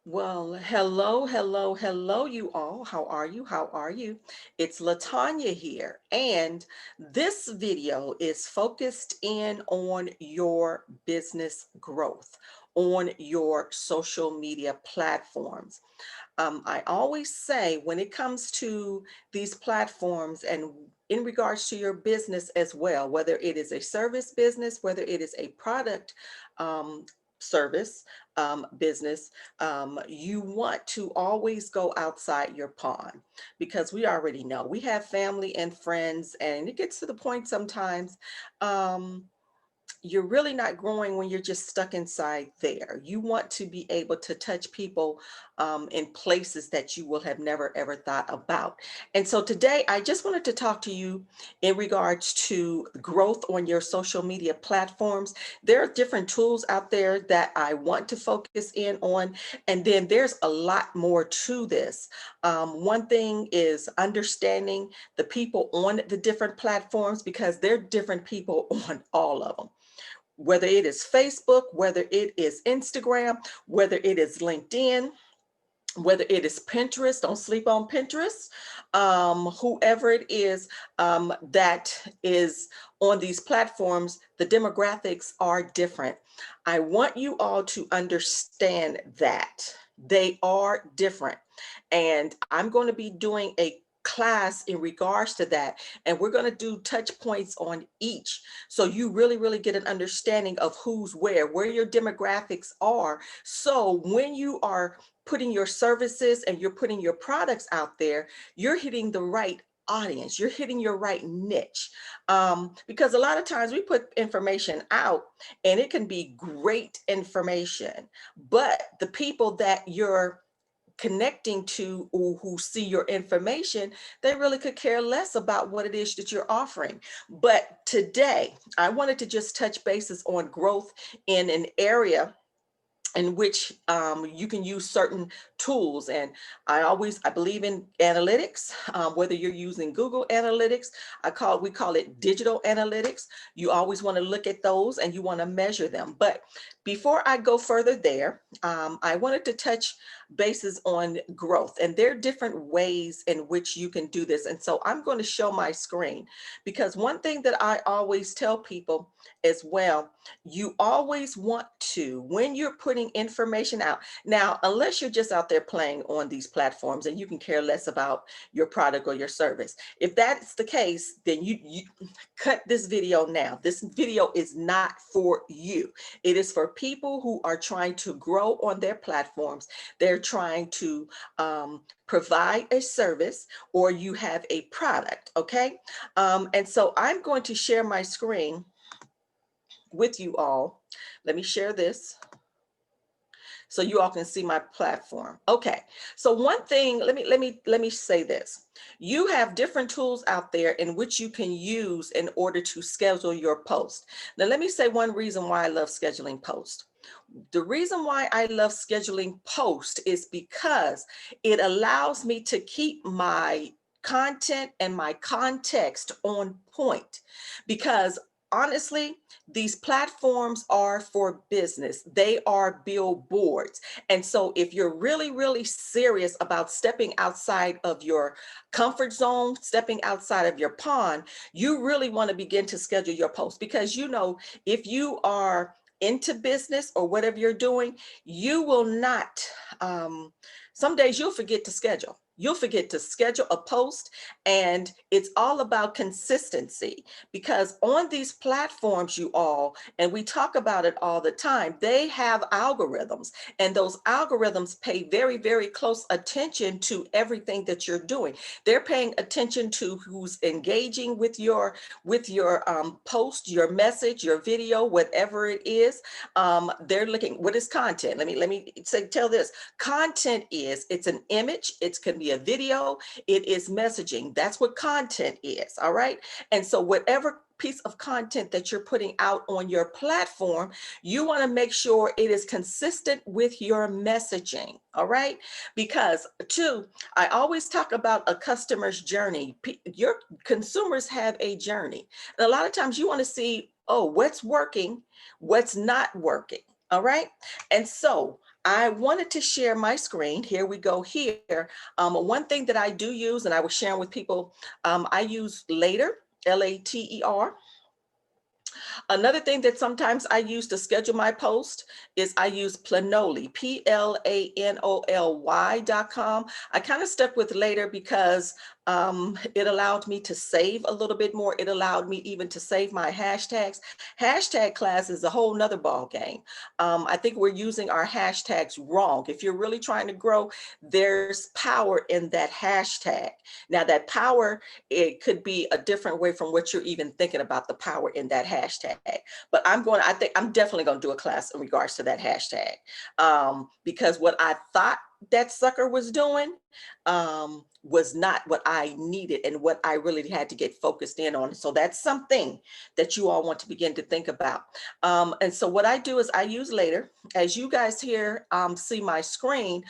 Well, hello, hello, hello, you all. How are you? How are you? It's Latanya here, and this video is focused in on your business growth, on your social media platforms. I always say when it comes to these platforms and in regards to your business as well, whether it is a service business, whether it is a product um, service business, you want to always go outside your pond because we already know we have family and friends, and it gets to the point sometimes. Um, you're really not growing when you're just stuck inside there. You want to be able to touch people in places that you will have never ever thought about. And so today, I just wanted to talk to you in regards to growth on your social media platforms. There are different tools out there that I want to focus in on. And then there's a lot more to this. One thing is understanding the people on the different platforms because they're different people on all of them, whether it is Facebook, whether it is Instagram, whether it is LinkedIn, whether it is Pinterest. Don't sleep on Pinterest. Whoever it is that is on these platforms, the demographics are different. I want you all to understand that they are different. And I'm going to be doing a class in regards to that. And we're going to do touch points on each. So you really get an understanding of who's where your demographics are. So when you are putting your services and you're putting your products out there, you're hitting the right audience, you're hitting your right niche. Because a lot of times we put information out and it can be great information, but the people that you're connecting to who see your information, they really could care less about what it is that you're offering. But today, I wanted to just touch bases on growth in an area in which you can use certain tools. And I believe in analytics, whether you're using Google Analytics, we call it digital analytics. You always want to look at those and you want to measure them. But before I go further there, I wanted to touch bases on growth, and there are different ways in which you can do this. And so I'm going to show my screen because one thing that I always tell people as well, you always want to, when you're putting information out, now, unless you're just out there playing on these platforms and you can care less about your product or your service. If that's the case, then you cut this video now. This video is not for you. It is for people who are trying to grow on their platforms. They're trying to provide a service, or you have a product, okay? And so I'm going to share my screen with you all. Let me share this so you all can see my platform. Okay. So one thing, let me say this. You have different tools out there in which you can use in order to schedule your post. Now let me say one reason why I love scheduling posts. The reason why I love scheduling post is because it allows me to keep my content and my context on point. Because honestly, these platforms are for business. They are billboards. And so if you're really serious about stepping outside of your comfort zone, stepping outside of your pond, you really want to begin to schedule your post, because if you are into business or whatever you're doing, you will not, some days you'll forget to schedule. You'll forget to schedule a post, and it's all about consistency, because on these platforms, you all, and we talk about it all the time, they have algorithms, and those algorithms pay very close attention to everything that you're doing. They're paying attention to who's engaging with your post, your message, your video, whatever it is. They're looking, what is content? Let me tell this. Content it's an image, it can be a video, it is messaging. That's what content is. All right. And so whatever piece of content that you're putting out on your platform, you want to make sure it is consistent with your messaging. All right. Because two, I always talk about a customer's journey. Your consumers have a journey. And a lot of times you want to see, oh, what's working, what's not working. All right. And so I wanted to share my screen. Here we go here. One thing that I do use, and I was sharing with people, I use Later, Later. Another thing that sometimes I use to schedule my post is I use Planoly, Planoly.com. I kind of stuck with Later because it allowed me to save a little bit more. It allowed me even to save my hashtags. Hashtag class is a whole nother ball game. I think we're using our hashtags wrong. If you're really trying to grow, there's power in that hashtag. Now that power, it could be a different way from what you're even thinking about the power in that hashtag. But I think I'm definitely going to do a class in regards to that hashtag, because what I thought that sucker was doing was not what I needed and what I really had to get focused in on. So that's something that you all want to begin to think about. And so what I do is I use Later. As you guys here see my screen,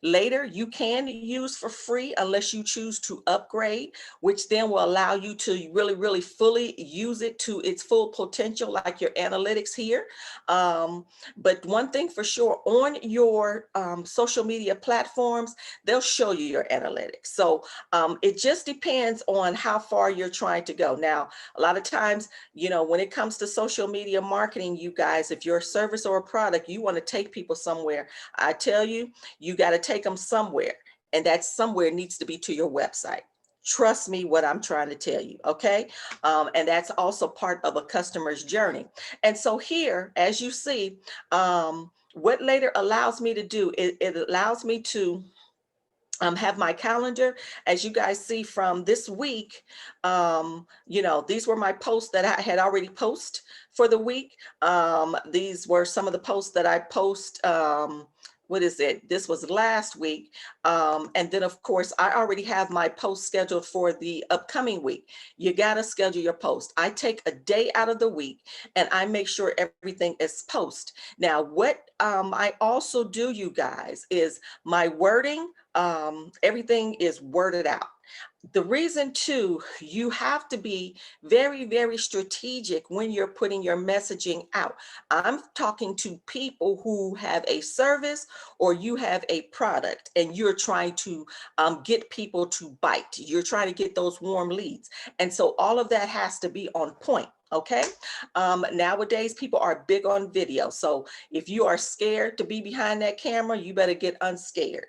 Later you can use for free unless you choose to upgrade, which then will allow you to really, really fully use it to its full potential, like your analytics here. But one thing for sure, on your social media platforms, they'll show you your analytics. So it just depends on how far you're trying to go. Now, a lot of times, when it comes to social media marketing, you guys, if you're a service or a product, you want to take people somewhere. I tell you, you got to take them somewhere. And that somewhere needs to be to your website. Trust me what I'm trying to tell you, okay? And that's also part of a customer's journey. And so here, as you see, what Later allows me to do, it allows me to have my calendar. As you guys see from this week, these were my posts that I had already posted for the week. These were some of the posts that I post. What is it? This was last week. And then of course, I already have my post scheduled for the upcoming week. You got to schedule your post. I take a day out of the week and I make sure everything is posted. Now, what I also do, you guys, is my wording, everything is worded out. The reason too, you have to be very, very strategic when you're putting your messaging out. I'm talking to people who have a service or you have a product and you're trying to get people to bite. You're trying to get those warm leads. And so all of that has to be on point. Okay. Nowadays, people are big on video. So if you are scared to be behind that camera, you better get unscared,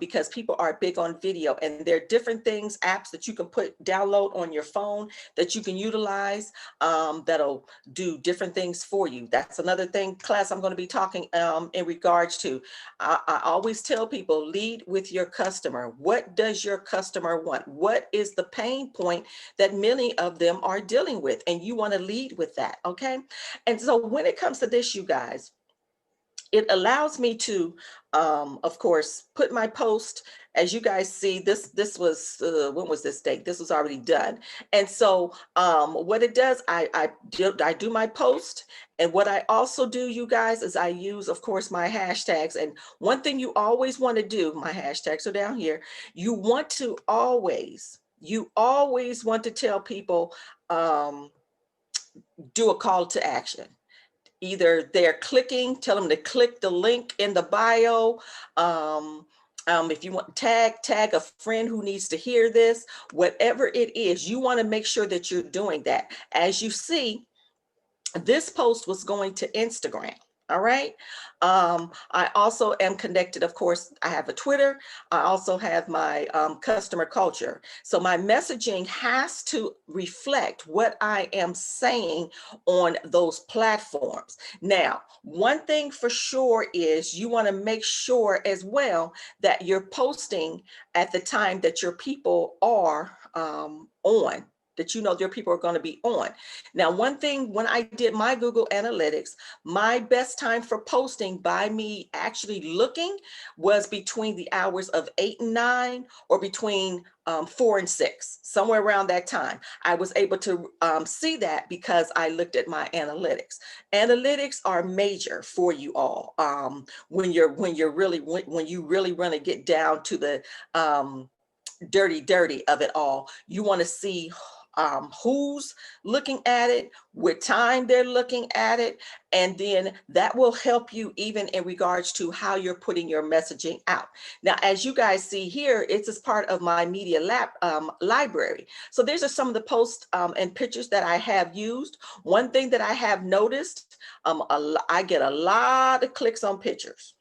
because people are big on video, and there are different things, apps that you can download on your phone that you can utilize, that'll do different things for you. That's another thing class I'm going to be talking in regards to. I always tell people, lead with your customer. What does your customer want? What is the pain point that many of them are dealing with? And you want to lead with that, okay? And so when it comes to this, you guys, it allows me to, of course, put my post. As you guys see, this was, when was this date? This was already done. And so what it does, I do my post. And what I also do, you guys, is I use, of course, my hashtags. And one thing you always want to do, my hashtags are down here. You always want to tell people, do a call to action. Either they're clicking, tell them to click the link in the bio. If you want, tag a friend who needs to hear this. Whatever it is, you want to make sure that you're doing that. As you see, this post was going to Instagram. All right. I also am connected. Of course, I have a Twitter. I also have my customer culture. So my messaging has to reflect what I am saying on those platforms. Now, one thing for sure is you want to make sure as well that you're posting at the time that your people are on, that your people are going to be on. Now, one thing, when I did my Google Analytics, my best time for posting by me actually looking was between the hours of 8 and 9, or between 4 and 6, somewhere around that time. I was able to see that because I looked at my analytics. Analytics are major for you all when you really want to get down to the dirty of it all. You want to see who's looking at it, what time they're looking at it, and then that will help you even in regards to how you're putting your messaging out. Now, as you guys see here, it's as part of my media lab library. So these are some of the posts and pictures that I have used. One thing that I have noticed, I get a lot of clicks on pictures.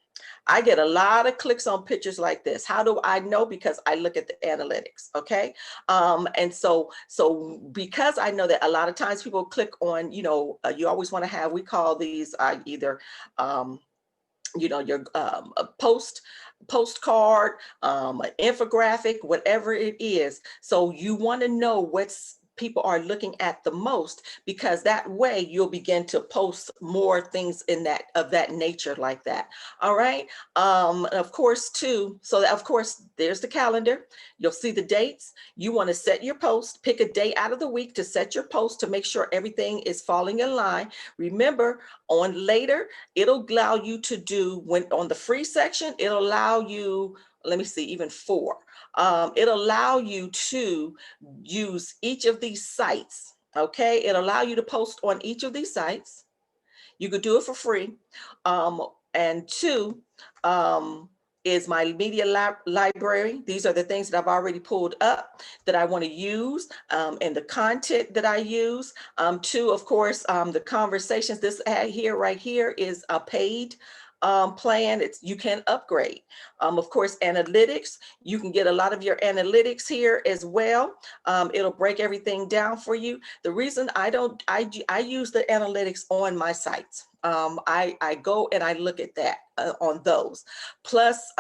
I get a lot of clicks on pictures like this. How do I know? Because I look at the analytics, okay? And so because I know that a lot of times people click on, you always want to have, we call these either, um, your a postcard, an infographic, whatever it is. So you want to know what's people are looking at the most, because that way you'll begin to post more things in that of that nature like that. All right. And of course too, so that of course there's the calendar. You'll see the dates. You want to set your post, pick a day out of the week to set your post to make sure everything is falling in line. Remember, on later, it'll allow you to do, when on the free section, it'll allow you, let me see, even 4. It'll allow you to use each of these sites. Okay, it'll allow you to post on each of these sites. You could do it for free. And 2, is my media library. These are the things that I've already pulled up that I want to use, and the content that I use. 2, of course, the conversations. This here, right here, is a paid plan. You can upgrade. Of course, analytics. You can get a lot of your analytics here as well. It'll break everything down for you. The reason I use the analytics on my sites. I go and I look at that on those. Plus,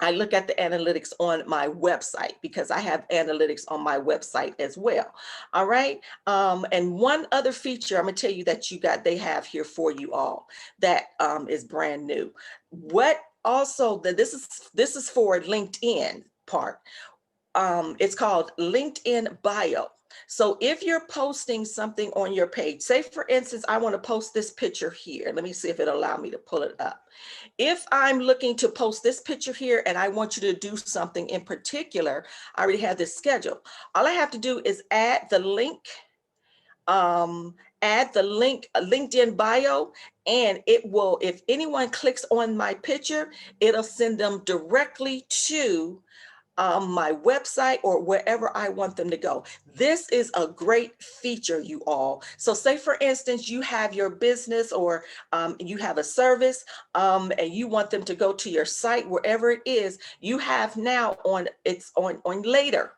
I look at the analytics on my website because I have analytics on my website as well. All right. And one other feature I'm gonna tell you that they have here for you all that is brand new. What also that this is for LinkedIn part. It's called LinkedIn Bio. So if you're posting something on your page, say for instance, I want to post this picture here. Let me see if it'll allow me to pull it up. If I'm looking to post this picture here and I want you to do something in particular, I already have this scheduled. All I have to do is add the link, LinkedIn bio, and it will, if anyone clicks on my picture, it'll send them directly to my website or wherever I want them to go. This is a great feature, you all. So say for instance, you have your business or you have a service and you want them to go to your site, wherever it is, you have now it's on later.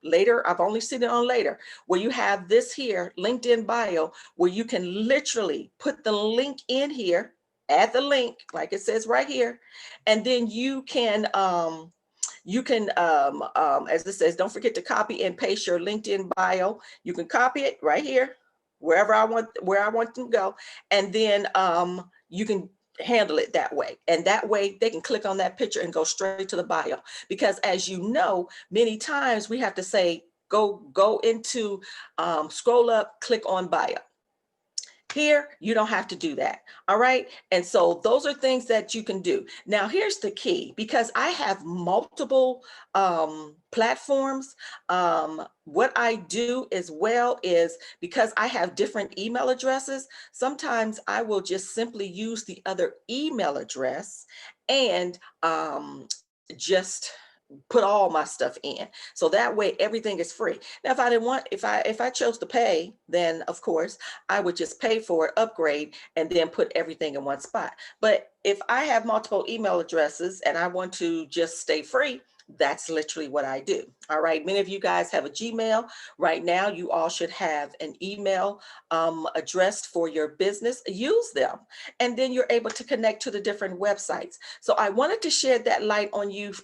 Later, I've only seen it on later, where you have this here, LinkedIn bio, where you can literally put the link in here, add the link, like it says right here, and then you can, as it says, don't forget to copy and paste your LinkedIn bio. You can copy it right here, where I want them to go. And then you can handle it that way. And that way they can click on that picture and go straight to the bio. Because as you know, many times we have to say, go into, scroll up, click on bio. Here, you don't have to do that. All right. And so those are things that you can do. Now, here's the key, because I have multiple platforms. What I do as well is, because I have different email addresses, sometimes I will just simply use the other email address and just put all my stuff in. So that way everything is free. Now, if I didn't want, if I chose to pay, then of course I would just pay for it, upgrade, and then put everything in one spot. But if I have multiple email addresses and I want to just stay free, that's literally what I do. All right. Many of you guys have a Gmail. Right now, you all should have an email addressed for your business. Use them. And then you're able to connect to the different websites. So I wanted to shed that light on you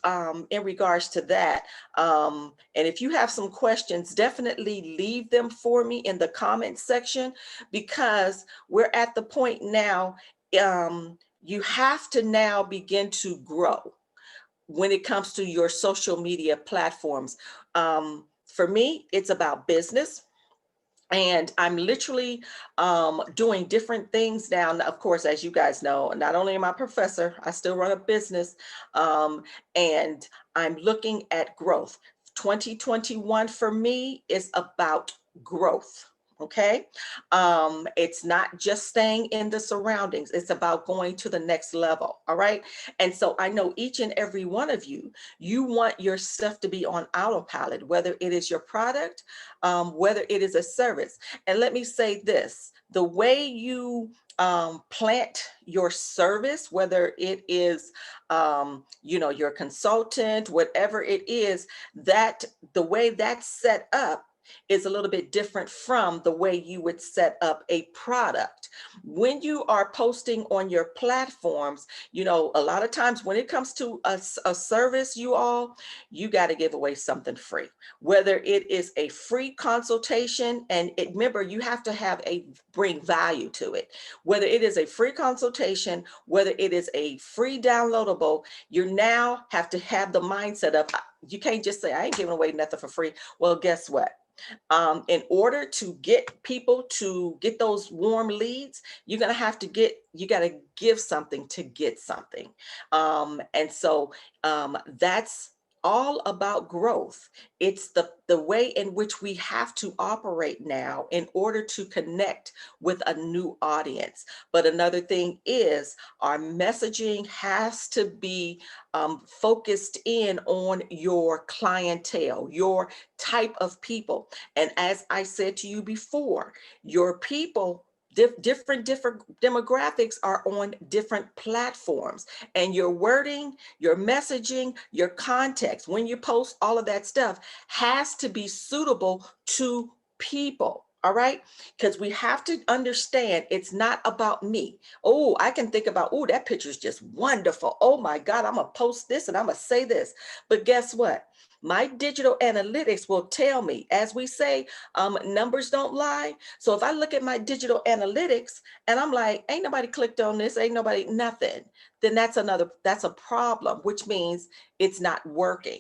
in regards to that. And if you have some questions, definitely leave them for me in the comment section, because we're at the point now, you have to now begin to grow when it comes to your social media platforms. For me, it's about business. And I'm literally doing different things now. Of course, as you guys know, not only am I a professor, I still run a business, and I'm looking at growth. 2021 for me is about growth. Okay. It's not just staying in the surroundings, it's about going to the next level. All right. And so I know each and every one of you, you want your stuff to be on autopilot, whether it is your product, whether it is a service. And let me say this, the way you plant your service, whether it is, your consultant, whatever it is, that the way that's set up is a little bit different from the way you would set up a product. When you are posting on your platforms, a lot of times when it comes to a service, you got to give away something free, whether it is a free consultation, and remember, you have to bring value to it, whether it is a free consultation, whether it is a free downloadable. You now have to have the mindset of, you can't just say, I ain't giving away nothing for free. Well, guess what? In order to get people to get those warm leads, you got to give something to get something. And so that's all about growth. It's the way in which we have to operate now in order to connect with a new audience. But another thing is, our messaging has to be focused in on your clientele, your type of people. And as I said to you before, your people, different demographics are on different platforms, and your wording, your messaging, your context, when you post, all of that stuff has to be suitable to people. All right. Because we have to understand, it's not about me. Oh, I can think about, oh, that picture is just wonderful. Oh my God, I'm going to post this and I'm going to say this. But guess what? My digital analytics will tell me, as we say, numbers don't lie. So if I look at my digital analytics and I'm like, ain't nobody clicked on this, ain't nobody, nothing, then that's a problem, which means it's not working.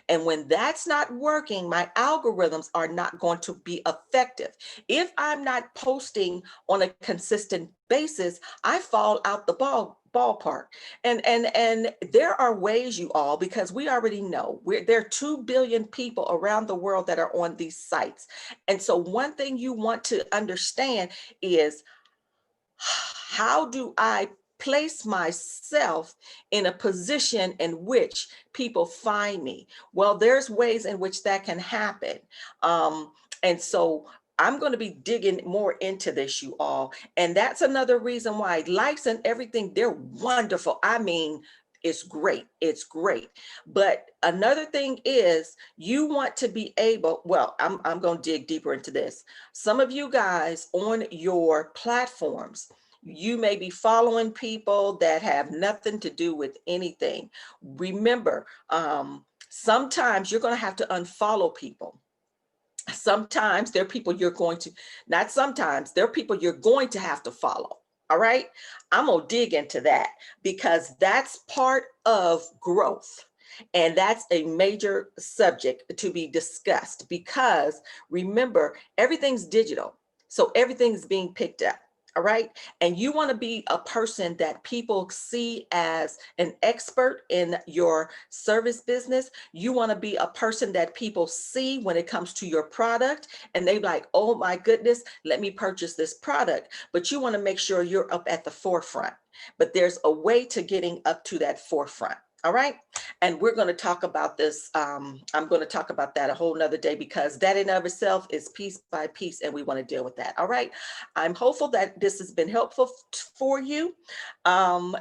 And when that's not working, my algorithms are not going to be effective. If I'm not posting on a consistent basis, I fall out the ballpark. And there are ways, you all, because we already know there are 2 billion people around the world that are on these sites. And so one thing you want to understand is, how do I place myself in a position in which people find me? Well, there's ways in which that can happen. And so I'm going to be digging more into this, you all. And that's another reason why likes and everything, they're wonderful. I mean, it's great. It's great. But another thing is, you want to be able, well, I'm going to dig deeper into this. Some of you guys on your platforms, you may be following people that have nothing to do with anything. Remember, sometimes you're going to have to unfollow people. Sometimes there are people you're going to, not sometimes, there are people you're going to have to follow. All right. I'm going to dig into that, because that's part of growth. And that's a major subject to be discussed, because remember, everything's digital. So everything's being picked up. All right. And you want to be a person that people see as an expert in your service business. You want to be a person that people see when it comes to your product, and they like, oh my goodness, let me purchase this product. But you want to make sure you're up at the forefront. But there's a way to getting up to that forefront. All right. And we're going to talk about this. I'm going to talk about that a whole nother day, because that in of itself is piece by piece, and we want to deal with that. All right. I'm hopeful that this has been helpful for you.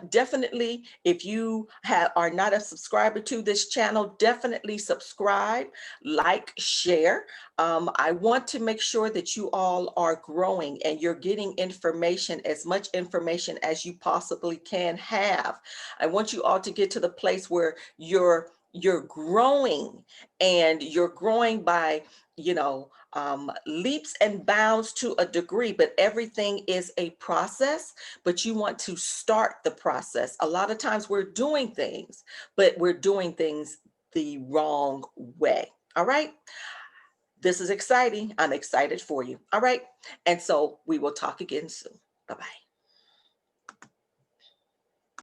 Definitely, if you are not a subscriber to this channel, definitely subscribe, like, share. I want to make sure that you all are growing and you're getting information, as much information as you possibly can have. I want you all to get to the place where you're growing, and you're growing by, leaps and bounds to a degree, but everything is a process. But you want to start the process. A lot of times we're doing things, but we're doing things the wrong way. All right. This is exciting. I'm excited for you. All right. And so we will talk again soon. Bye-bye.